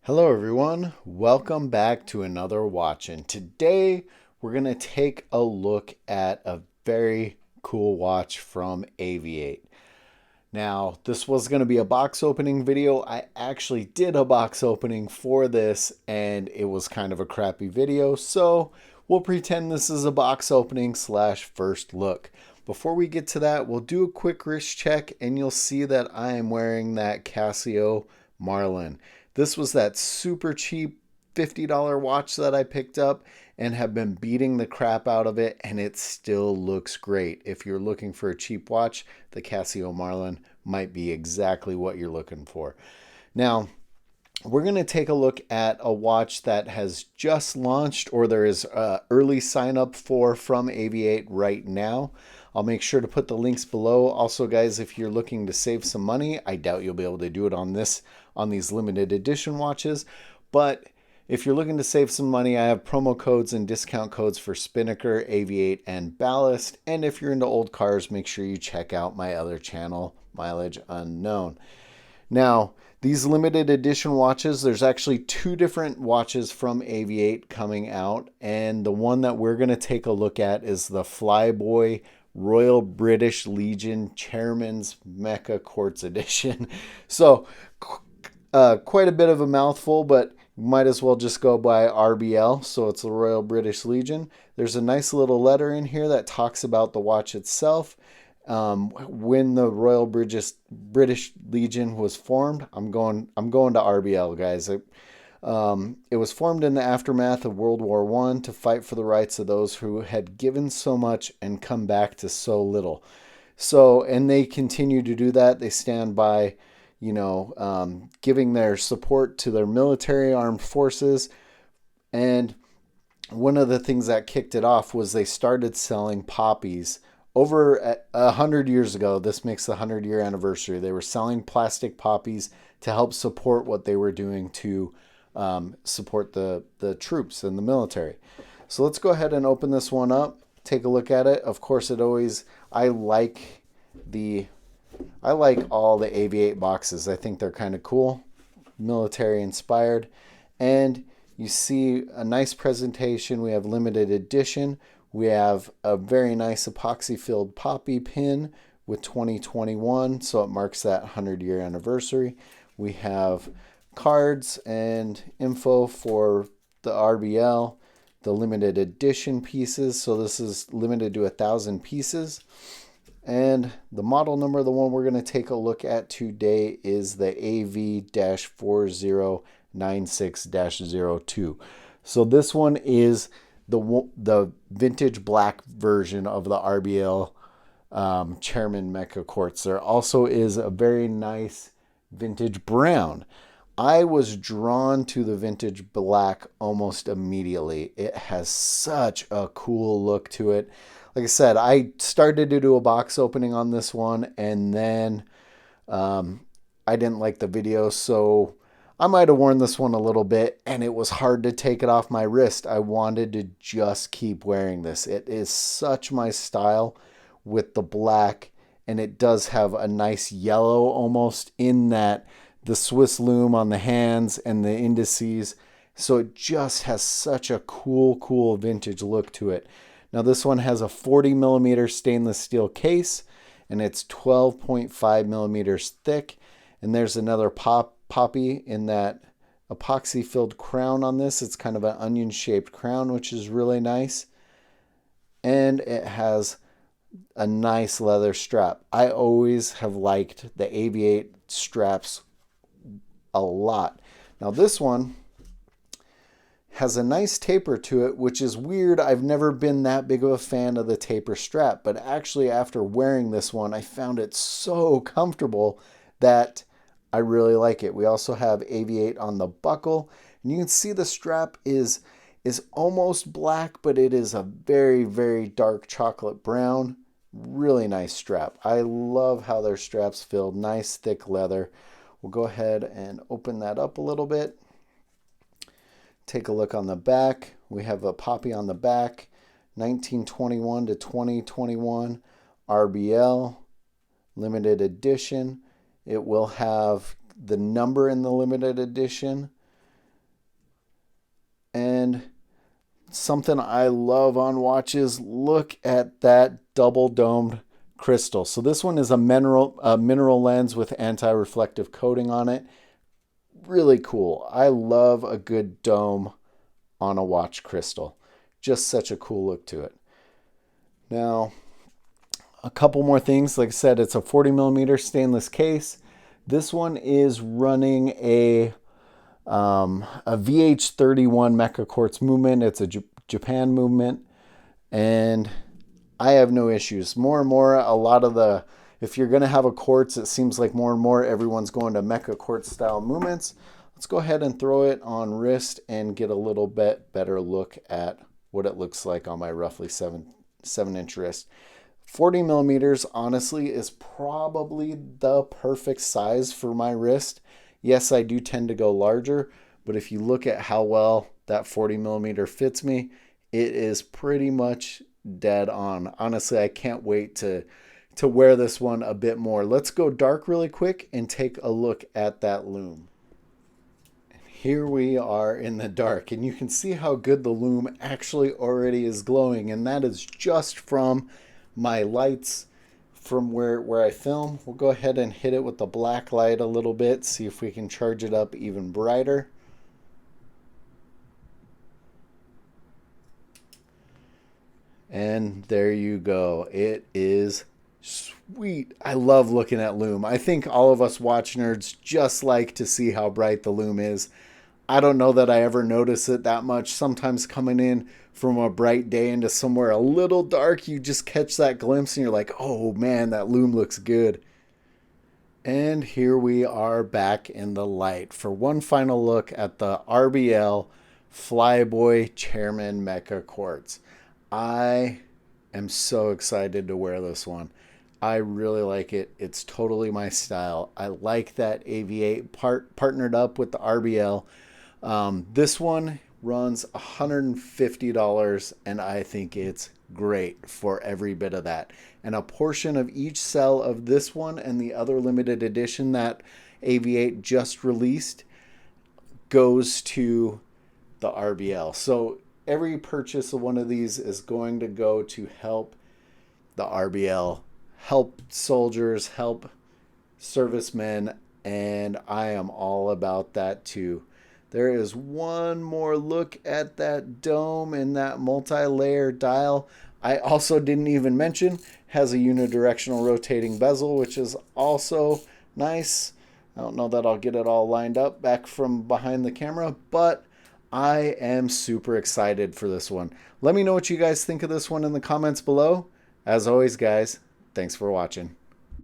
Hello everyone, welcome back to another Watchin. Today we're going to take a look at a very cool watch from AV-8. Now this was going to be a box opening video. I actually did a box opening for this and it was kind of a crappy video, so we'll pretend this is a box opening slash first look. Before we get to that, we'll do a quick wrist check and you'll see that I am wearing that Casio Marlin. This was that super cheap $50 watch that I picked up and have been beating the crap out of it, and it still looks great. If you're looking for a cheap watch, the Casio Marlin might be exactly what you're looking for. Now, we're going to take a look at a watch that has just launched, or there is early sign up for from AV-8 right now. I'll make sure to put the links below. Also, guys, if you're looking to save some money, I doubt you'll be able to do it on these limited edition watches, but if you're looking to save some money, I have promo codes and discount codes for Spinnaker, AV-8, and Ballast. And if you're into old cars, make sure you check out my other channel, Mileage Unknown. Now, these limited edition watches, there's actually two different watches from AV-8 coming out, and the one that we're going to take a look at is the Flyboy Royal British Legion Chairman's meca-quartz edition. So quite a bit of a mouthful, but might as well just go by RBL. So it's the Royal British Legion. There's a nice little letter in here that talks about the watch itself. When the Royal British Legion was formed, I'm going to RBL, guys. It was formed in the aftermath of World War I to fight for the rights of those who had given so much and come back to so little. So, and they continue to do that. They stand by, giving their support to their military armed forces. And one of the things that kicked it off was they started selling poppies over 100 years ago. This makes the 100-year anniversary. They were selling plastic poppies to help support what they were doing to support the troops and the military. So let's go ahead and open this one up, take a look at it. Of course, I like all the AV-8 boxes. I think they're kind of cool, military inspired. And you see a nice presentation. We have limited edition. We have a very nice epoxy filled poppy pin with 2021, so it marks that 100-year anniversary. We have cards and info for the RBL, the limited edition pieces. So this is limited to 1,000 pieces. And the model number, the one we're going to take a look at today, is the AV-4096-02. So this one is the vintage black version of the RBL Chairman meca-quartz. There also is a very nice vintage brown. I was drawn to the vintage black almost immediately. It has such a cool look to it. Like I said, I started to do a box opening on this one, and then I didn't like the video, so I might have worn this one a little bit, and it was hard to take it off my wrist. I wanted to just keep wearing this. It is such my style with the black, and it does have a nice yellow almost in that, the Swiss loom on the hands and the indices. So it just has such a cool vintage look to it. Now this one has a 40 millimeter stainless steel case, and it's 12.5 millimeters thick. And there's another poppy in that epoxy filled crown on this. It's kind of an onion shaped crown, which is really nice. And it has a nice leather strap. I always have liked the AV-8 straps a lot. Now this one has a nice taper to it, which is weird. I've never been that big of a fan of the taper strap, but actually after wearing this one, I found it so comfortable that I really like it. We also have AV-8 on the buckle, and you can see the strap is almost black, but it is a very dark chocolate brown. Really nice strap. I love how their straps feel. Nice thick leather. We'll go ahead and open that up a little bit. Take a look on the back. We have a poppy on the back, 1921 to 2021, RBL, limited edition. It will have the number in the limited edition, And something I love on watches, look at that double domed crystal. So this one is a mineral lens with anti-reflective coating on it. Really cool. I love a good dome on a watch crystal. Just such a cool look to it. Now, a couple more things. Like I said, it's a 40 millimeter stainless case. This one is running a VH31 meca-quartz movement. It's a Japan movement, and I have no issues. More and more, a lot of the, if you're going to have a quartz, it seems like more and more everyone's going to meca-quartz style movements. Let's go ahead and throw it on wrist and get a little bit better look at what it looks like on my roughly 7-inch wrist. 40 millimeters, honestly, is probably the perfect size for my wrist. Yes, I do tend to go larger, but if you look at how well that 40 millimeter fits me, it is pretty much dead on. Honestly, I can't wait to wear this one a bit more. Let's go dark really quick and take a look at that lume. Here we are in the dark, and you can see how good the lume actually already is glowing, and that is just from my lights from where I film. We'll go ahead and hit it with the black light a little bit, see if we can charge it up even brighter. And there you go. It is sweet. I love looking at lume. I think all of us watch nerds just like to see how bright the lume is. I don't know that I ever notice it that much. Sometimes coming in from a bright day into somewhere a little dark, you just catch that glimpse and you're like, oh man, that lume looks good. And here we are back in the light for one final look at the RBL Flyboy Chairman meca-quartz. I am so excited to wear this one. I really like it. It's totally my style. I like that AV-8 partnered up with the RBL. This one runs $150, and I think it's great for every bit of that. And a portion of each sell of this one and the other limited edition that AV-8 just released goes to the RBL. So every purchase of one of these is going to go to help the RBL, help soldiers, help servicemen, and I am all about that too. There is one more look at that dome and that multi-layer dial. I also didn't even mention has a unidirectional rotating bezel, which is also nice. I don't know that I'll get it all lined up back from behind the camera, but I am super excited for this one. Let me know what you guys think of this one in the comments below. As always, guys, thanks for watching.